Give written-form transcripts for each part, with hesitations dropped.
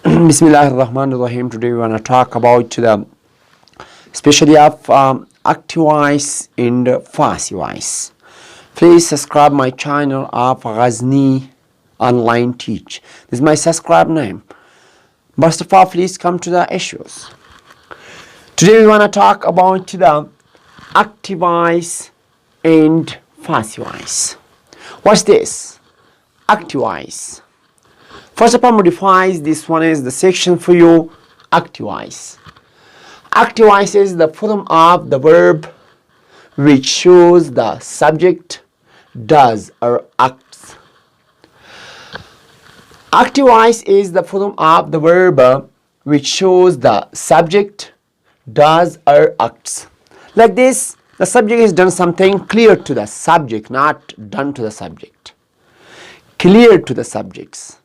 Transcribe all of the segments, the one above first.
Bismillahirrahmanirrahim. Today we want to talk about the especially of active voice and passive voice. Please subscribe my channel of Ghazni Online Teach. This is my subscribe name. First of all, please come to the issues. Today we want to talk about the active voice and passive voice. What's this? Active voice. First of all, modifies this one is the section for you. Active voice. Active voice is the form of the verb which shows the subject does or acts. Active voice is the form of the verb which shows the subject does or acts. Like this, the subject is done something clear to the subject, not done to the subject. Clear to the subjects.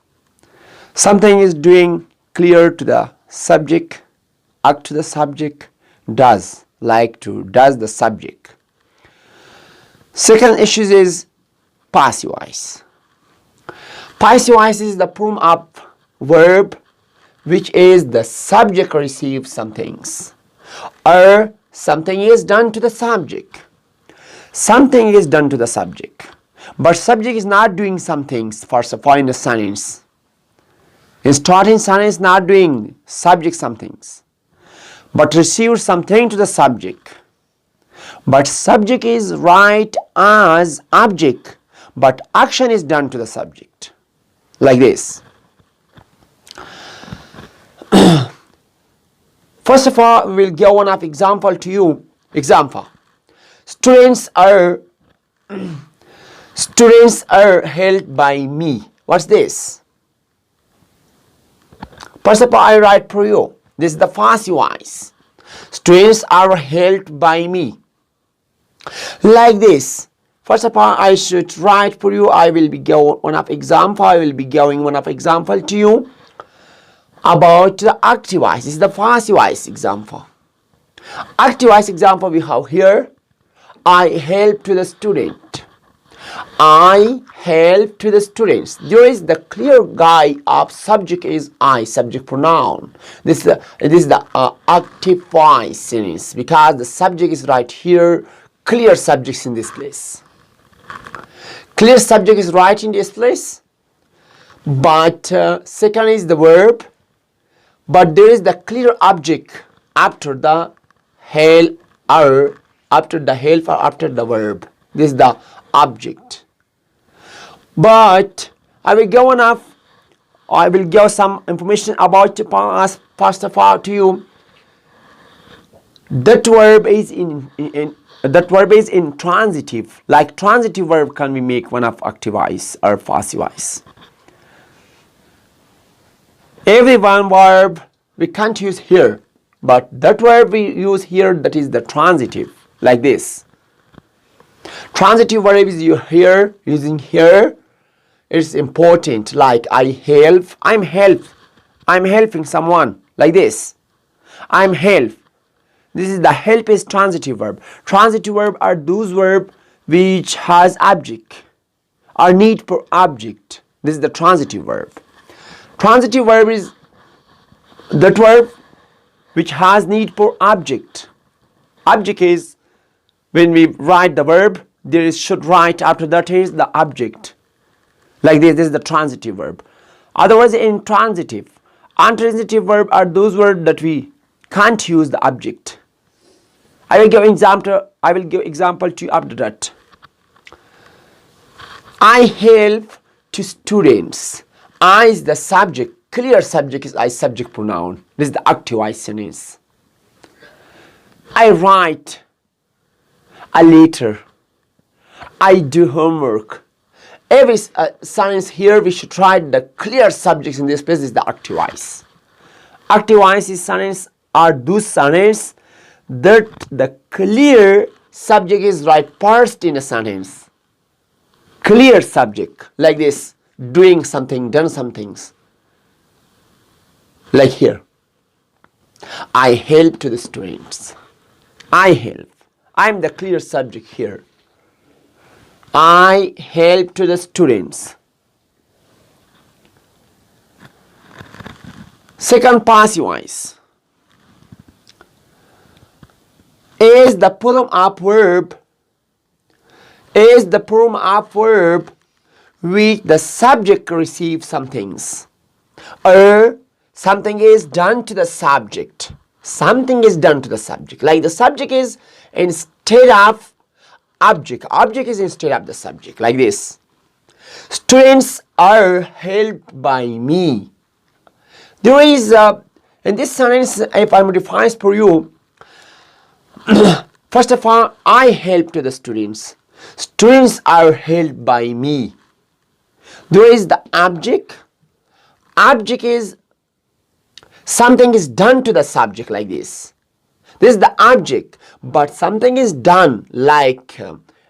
Something is doing clear to the subject, act to the subject, does, like to, does the subject. Second issue is passive voice. Passive voice is the form of verb which is the subject receives some things or something is done to the subject. Something is done to the subject, but subject is not doing some things. First of all, in a sentence. In starting sentence, not doing subject some things, but receives something to the subject. But subject is right as object, but action is done to the subject. Like this. First of all, we will give one of example to you. Example. Students are helped by me. What's this? First of all, I write for you. This is the passive voice. Students are helped by me. Like this. First of all, I should write for you. I will be giving one of example. I will be giving one of example to you about the active voice. This is the passive voice example. Active voice example we have here. I help to the student. I help to the students. There is the clear guy of subject is I, subject pronoun. This is the active voice sentence because the subject is right here. Clear subjects in this place. Clear subject is right in this place. But second is the verb. But there is the clear object after the help or after the help or after the verb. This is the object. But I will give some information about the past. First of all, to you, that verb is in transitive. Like transitive verb can we make one of active voice or passive voice. Every one verb we can't use here, but that verb we use here, that is the transitive. Like this. Transitive verb is you here, using here. It's important. Like I help, I'm helping someone. Like this. I'm help. This is the help is transitive verb. Transitive verb are those verb which has object or need for object. This is the transitive verb. Transitive verb is that verb which has need for object. Object is when we write the verb, there is should write after that is the object. Like this is the transitive verb. Otherwise, intransitive verb are those words that we can't use the object. I will give example to you after that. I help to students. I is the subject. Clear subject is I, subject pronoun. This is the active voice sentence. I write a letter. I do homework. Every sentence here we should write the clear subjects in this place is the active voice. Active voice is sentence are those sentences that the clear subject is right first in a sentence. Clear subject like this, doing something, done some things. Like here. I help to the students. I help. I'm the clear subject here. I help to the students. Second, passive voice is the form of verb which the subject receives somethings, or something is done to the subject. Something is done to the subject. Like the subject is instead of object. Object is instead of the subject. Like this. Students are helped by me. There is, in this sentence, if I modify it for you, first of all, I help to the students. Students are helped by me. There is the object. Object is something is done to the subject like this. This is the object, but something is done like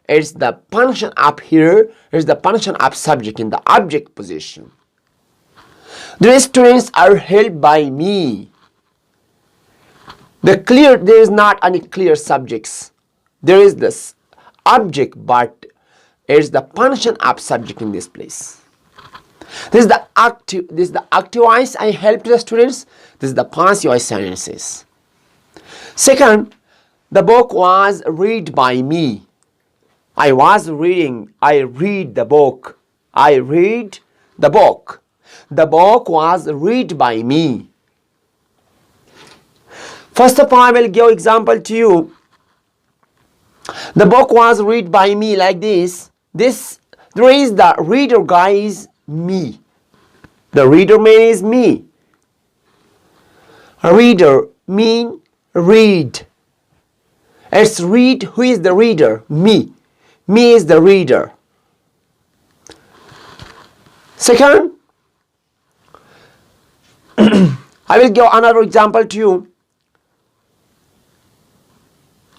it's the function up here, it's the function of subject in the object position. The students are helped by me. There is not any clear subjects. There is this object, but it's the function of subject in this place. This is the active voice, I help the students. This is the passive voice sentences. Second, the book was read by me. I was reading. I read the book. I read the book. The book was read by me. First of all, I will give example to you. The book was read by me like this. There is the reader guy is me. The reader man is me. Reader mean read. It's read. Who is the reader? Me. Me is the reader. Second, I will give another example to you.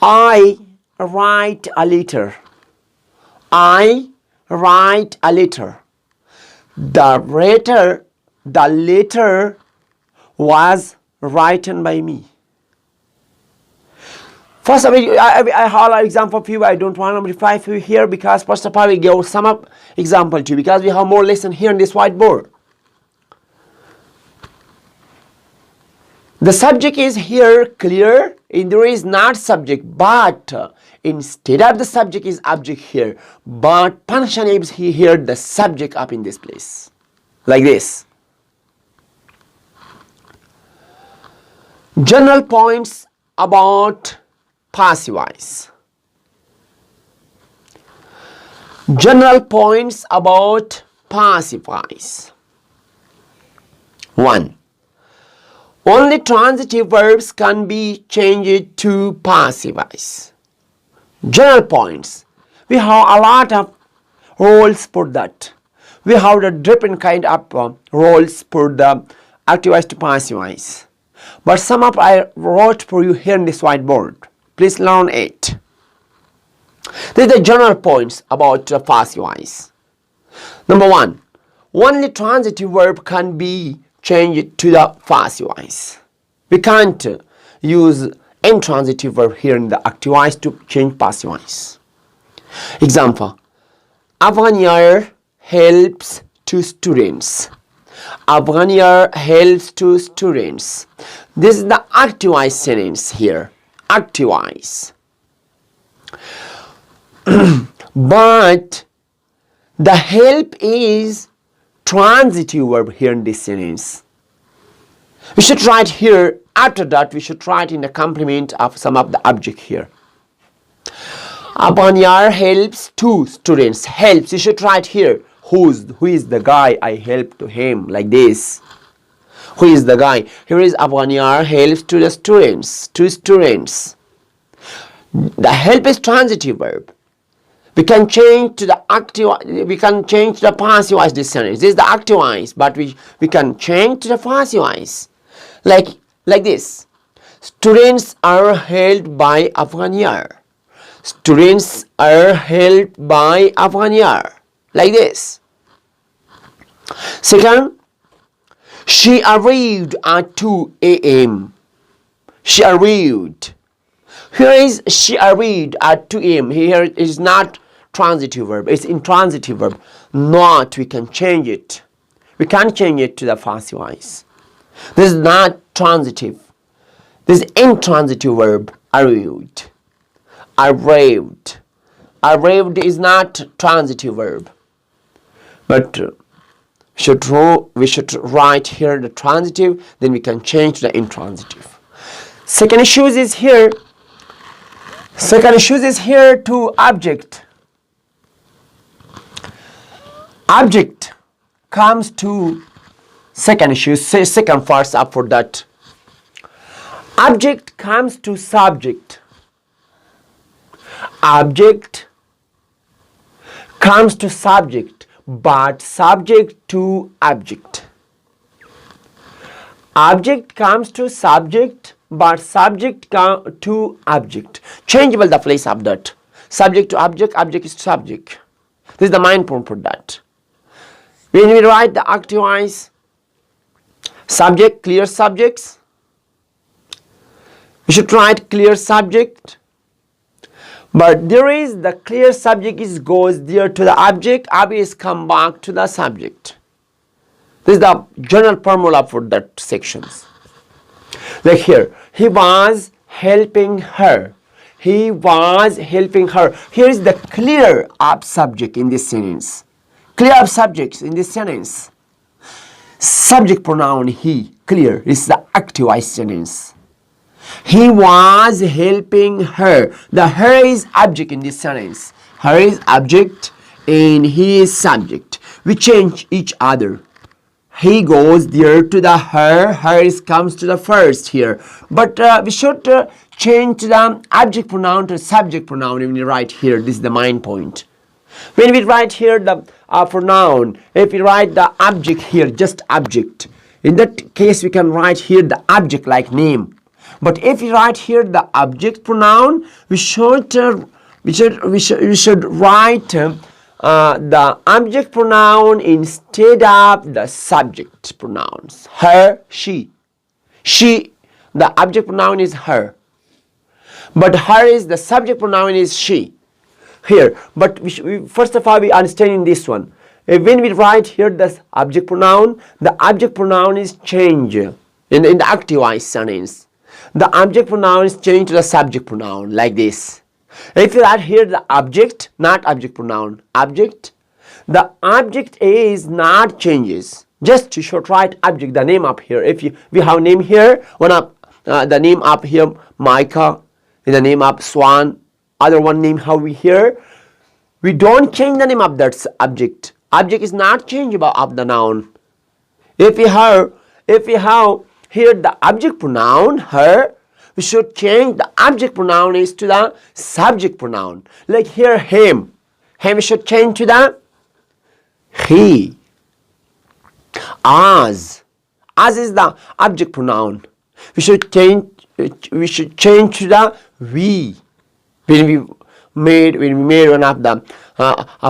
I write a letter. I write a letter. The letter was written by me. First, I have an example for you. I don't want to modify for you here because first of all, we give some up example to you because we have more lesson here on this whiteboard. The subject is here clear, and there is not subject, but instead of the subject is object here, but function is here the subject up in this place, like this. General points about passive voice. General points about passive voice. 1. Only transitive verbs can be changed to passive voice. General points. We have a lot of roles for that. We have the different kind of roles for the active voice to passive voice. But some of I wrote for you here in this whiteboard. Please learn it. These are the general points about passive voice. Number 1. Only transitive verb can be changed to the passive voice. We can't use intransitive verb here in the active voice to change passive voice. Example. Afghanyar helps to students. Afghanyar helps to students. This is the active voice sentence here. Active voice. But the help is transitive verb here in this sentence. We should write here, after that we should write in the complement of some of the object here. Afghanyar helps to students. Helps, you should write here. Who is the guy I help to him, like this. Who is the guy? Here is Afghanyar helps to the students. To students. The help is transitive verb. We can change to the active. We can change to the passive voice this sentence. This is the active voice, but we can change to the passive voice, like this. Students are helped by Afghanyar. Students are helped by Afghanyar, like this. Second, she arrived at 2 a.m. She arrived. Here is she arrived at 2 a.m. Here it is not transitive verb. It's intransitive verb. Not, we can change it. We can change it to the passive voice. This is not transitive. This is intransitive verb. Arrived. Arrived. Arrived is not transitive verb. But we should write here the transitive, then we can change to the intransitive. Second issue is here. Second issue is here to object. Object comes to second issue, second first up for that. Object comes to subject. Object comes to subject, but subject to object. Object comes to subject, but subject to object. Changeable the place of that. Subject to object, object is subject. This is the main point for that. When we write the active subject, clear subjects, we should write clear subject. But there is the clear subject is goes there to the object is come back to the subject. This is the general formula for that sections. Like here, he was helping her. He was helping her. Here is the clear up subject in this sentence. Clear up subjects in this sentence. Subject pronoun he, clear, is the active sentence. He was helping her. The her is object in this sentence. Her is object and he is subject. We change each other. He goes there to the her. Her is comes to the first here. But we should change the object pronoun to subject pronoun when we write here. This is the main point. When we write here the pronoun, if we write the object here, just object. In that case, we can write here the object like name. But if we write here the object pronoun, we should write the object pronoun instead of the subject pronouns. Her, she. She, the object pronoun is her. But her is the subject pronoun is she. Here, but first of all, we understand in this one. When we write here the object pronoun is change in the active sentence. The object pronoun is changed to the subject pronoun like this. If you write here the object, not object pronoun, object, the object is not changes. Just you should write object, the name up here. If we have name here, one up the name up here, Micah, the name up Swan. Other one name how we here, we don't change the name of that object. Object is not changeable of the noun. If we have here the object pronoun her, we should change the object pronoun is to the subject pronoun. Like here him. Him we should change to the he. As is the object pronoun. We should change to the we. When we made one of the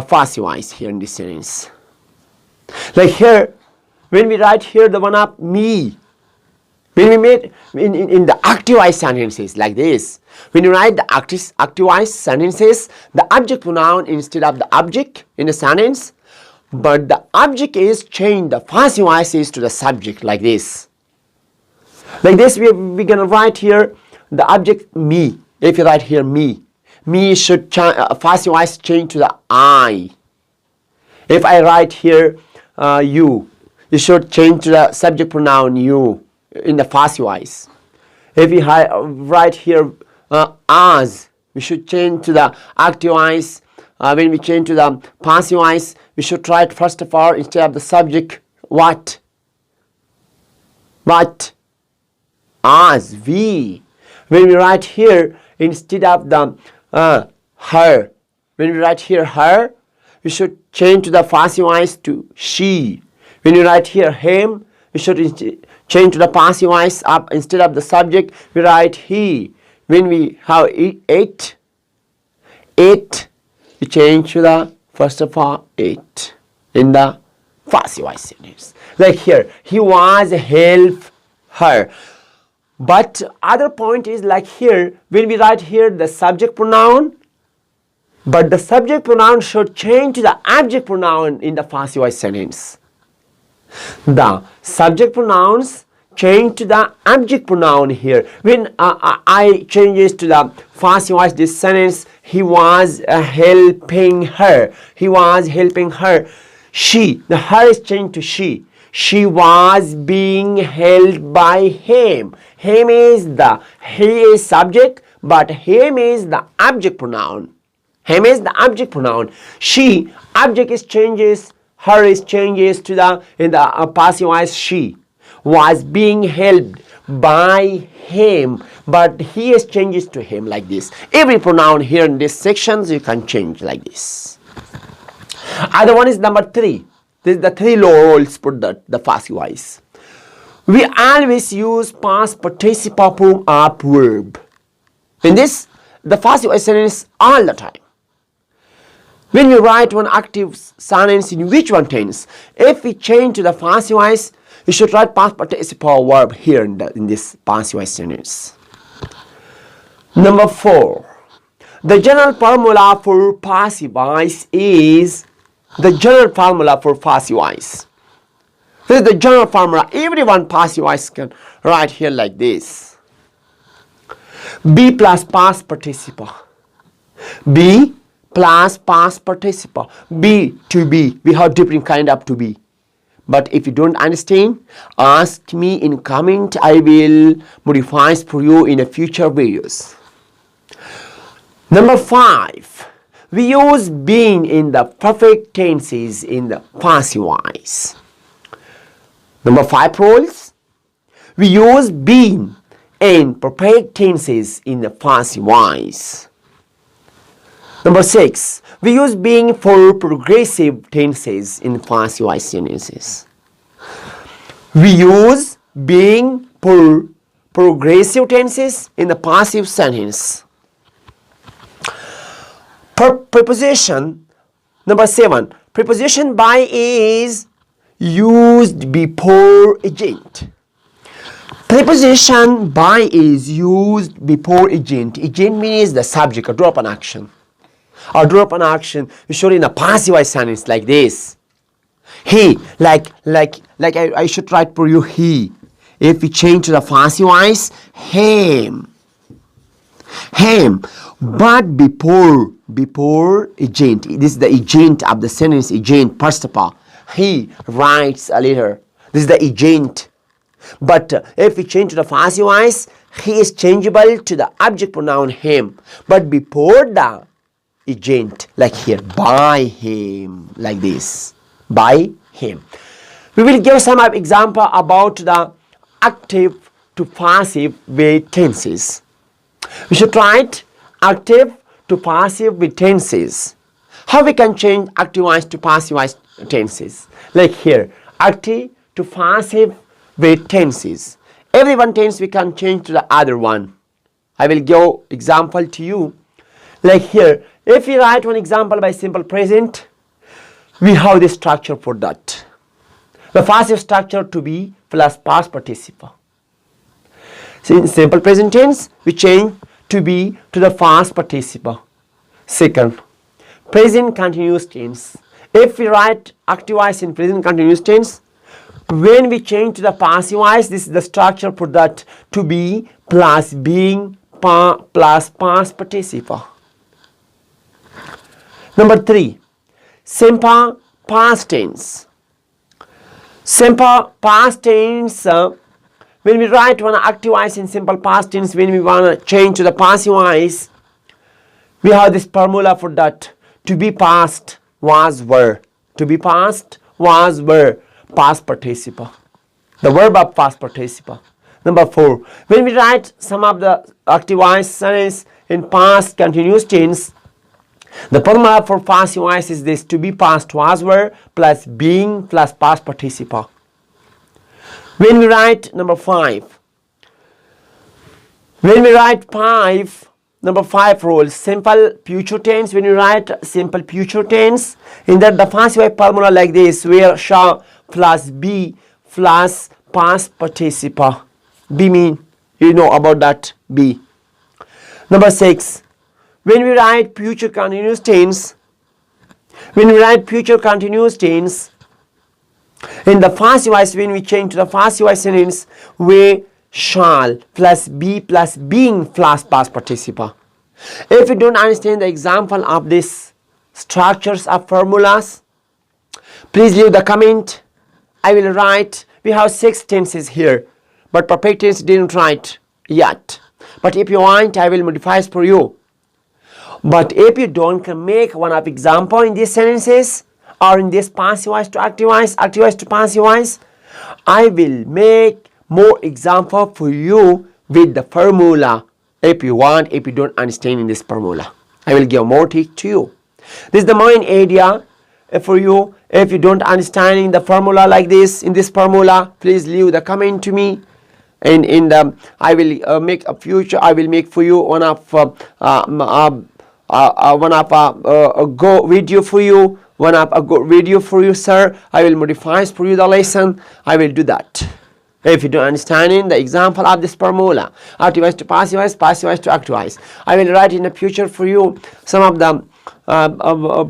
passive here in this sentence. Like here, when we write here the one of me, when we made in the active sentences like this, when you write the active sentences, the object pronoun instead of the object in the sentence, but the object is changed, the passive is to the subject like this. Like this, we're gonna write here the object me. If you write here me should passive change to the I. If I write here you should change to the subject pronoun you in the passive. If we write here as, we should change to the active. When we change to the passive, we should write first of all instead of the subject what? As, we. When we write here instead of the her, when we write here her, we should change to the passive to she. When we write here him, we should change to the passive up instead of the subject, we write he. When we have it, we change to the first of all it in the passive sentence. Like here, he was help her. But other point is like here, when we write here the subject pronoun, but the subject pronoun should change to the object pronoun in the passive sentence. The subject pronouns change to the object pronoun here. When I changes to the passive voice, this sentence, he was helping her. He was helping her. She, the her is changed to she. She was being held by him. Him is the, he is subject, but him is the object pronoun. Him is the object pronoun. She, object is changes, her is changes to the, in the passive voice, she was being held by him, but he is changes to him like this. Every pronoun here in this section you can change like this. Other one is number 3. This is the 3 roles for the passive voice. We always use past participle form of verb. In this, the passive voice sentence all the time. When we write one active sentence in which one tense, if we change to the passive voice, you should write past participle verb here in this passive voice sentence. Number 4. The general formula for passive voice is the general formula for passive voice. This is the general formula. Everyone passive voice can write here like this. Be plus past participle. Be plus past participle. Be, to be. We have different kind of to be. But if you don't understand, ask me in comment. I will modify for you in a future videos. Number 5. We use being in the perfect tenses in the passive voice. Number 5 rules. We use being in perfect tenses in the passive voice. Number 6. We use being for progressive tenses in passive voice sentences. We use being for progressive tenses in the passive sentence. Preposition. Number 7. Preposition by is used before agent. Preposition by is used before agent. Agent means the subject, or drop an action. Or drop an action usually in a passive voice sentence like this. He, like I should write for you he. If we change to the passive voice, him. Him. But before agent, this is the agent of the sentence, agent, first of all. He writes a letter. This is the agent. But if we change to the passive voice, he is changeable to the object pronoun him. But before the agent, like here, by him, like this, by him. We will give some example about the active to passive with tenses. We should write active to passive with tenses. How we can change active voice to passive voice tenses? Like here, active to passive with tenses. Every one tense we can change to the other one. I will give example to you. Like here, if we write one example by simple present, we have this structure for that. The passive structure to be plus past participle. So in simple present tense, we change to be to the past participle. Second, present continuous tense. If we write active voice in present continuous tense, when we change to the passive voice, this is the structure for that, to be plus being plus past participle. Number 3, simple past tense. Simple past tense, when we write one active voice in simple past tense, when we want to change to the passive voice, we have this formula for that. To be past was were. To be past was were. Past participle. The verb of past participle. Number 4, when we write some of the active voice sentence in past continuous tense, the formula for passive voice is this: to be past was were plus being plus past participle. When we write number 5, when we write 5, number 5 rule, simple future tense. When you write simple future tense, in that the passive voice formula like this, where shall plus be plus past participle. Be mean, you know about that, be. Number 6, when we write future continuous tense, when we write future continuous tense, In the passive voice, when we change to the passive voice sentence, we shall plus be plus being plus past participle. If you don't understand the example of these structures of formulas, please leave the comment. I will write. We have 6 tenses here, but perfect tense didn't write yet. But if you want, I will modify it for you. But if you don't make one of example in these sentences or in this passive voice to active voice to passive voice, I will make more example for you with the formula. If you want, if you don't understand in this formula, I will give more tips to you. This is the main idea for you. If you don't understand in the formula like this, in this formula, please leave the comment to me. And in the I will make a future. I will make for you one of a go video for you. One of a good video for you, sir. I will modify for you the lesson. I will do that. If you don't understand the example of this formula, active voice to passive voice to active voice, I will write in the future for you some of the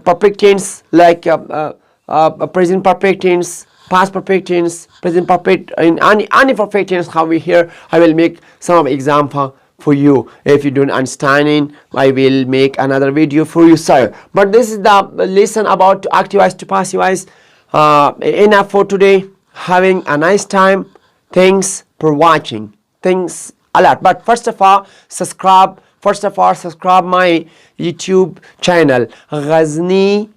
perfect tense like present perfect tense, past perfect tense, present perfect, in any perfect tense. How we here, I will make some example for you. If you don't understand, I will make another video for you, sir. But this is the lesson about active voice to passive voice. Enough for today. Having a nice time. Thanks for watching. Thanks a lot. But first of all, subscribe my YouTube channel, Ghazni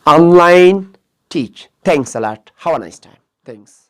Online Teach. Thanks a lot. Have a nice time. Thanks.